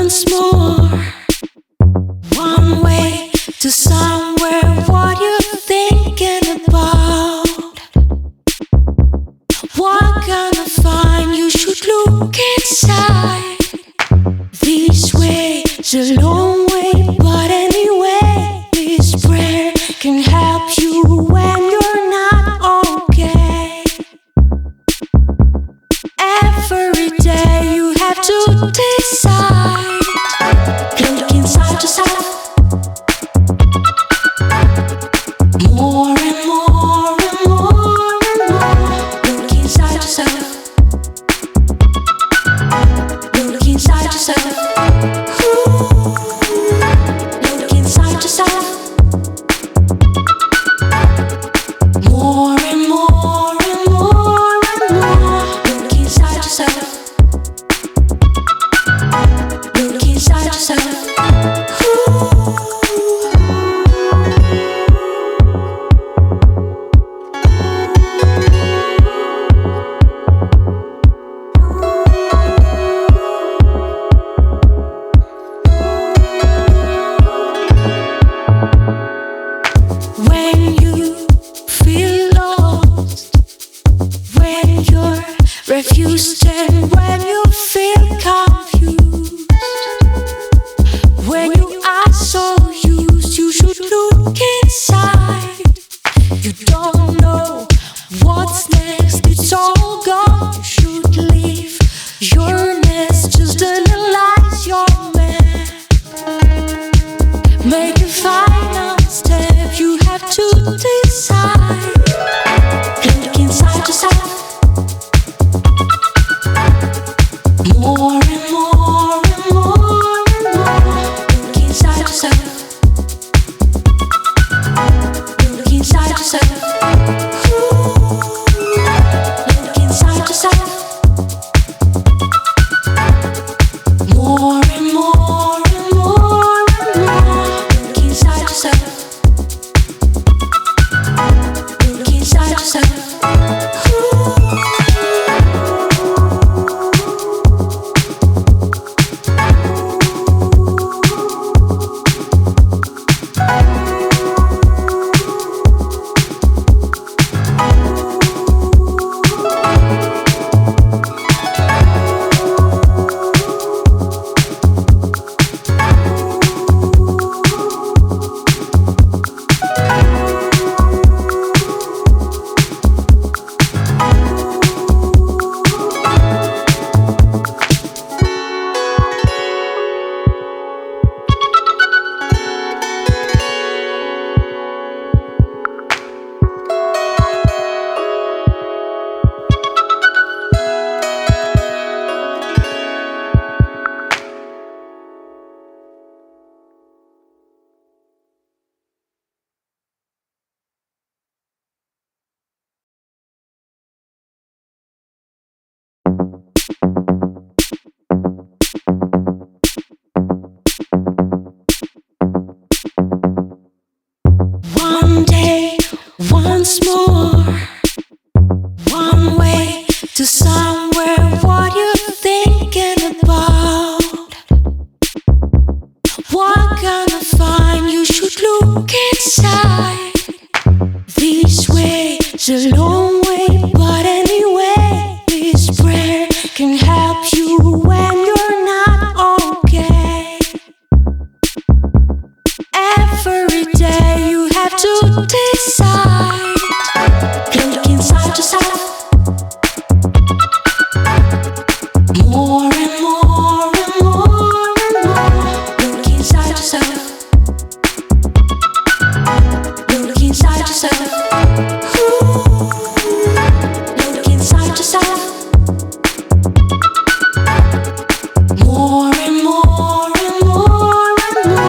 once more. One way to somewhere, what you're thinking about. What gonna find? You should look inside. This way is a long way, but anyway, this prayer can help you when you're not okay. Every day you have to decide. Look inside yourself. More and more and more and more. Look inside yourself. Look inside yourself. Ooh. Look inside yourself. More and more and more and more. Look inside yourself. Look inside yourself. Ooh. When you feel lost, when you're refused, and when you feel confused, when you are so used, you should look inside. You don't know what's next, it's all gone. You should leave your nest, just analyze your map. Make a final step, you have to decide. Look inside yourself. More and more and more and more. Look inside yourself. Look inside yourself. Ooh. Look inside yourself. More and more and more and more. Look inside yourself. Look inside yourself. One day, once more. One way to somewhere, what you're thinking about. What gonna find? You should look inside. This way is a long way, but anyway, this prayer can help you when you're not okay. Every day you have to decide. Look inside yourself. More and more and more and more. Look inside yourself. Look inside yourself.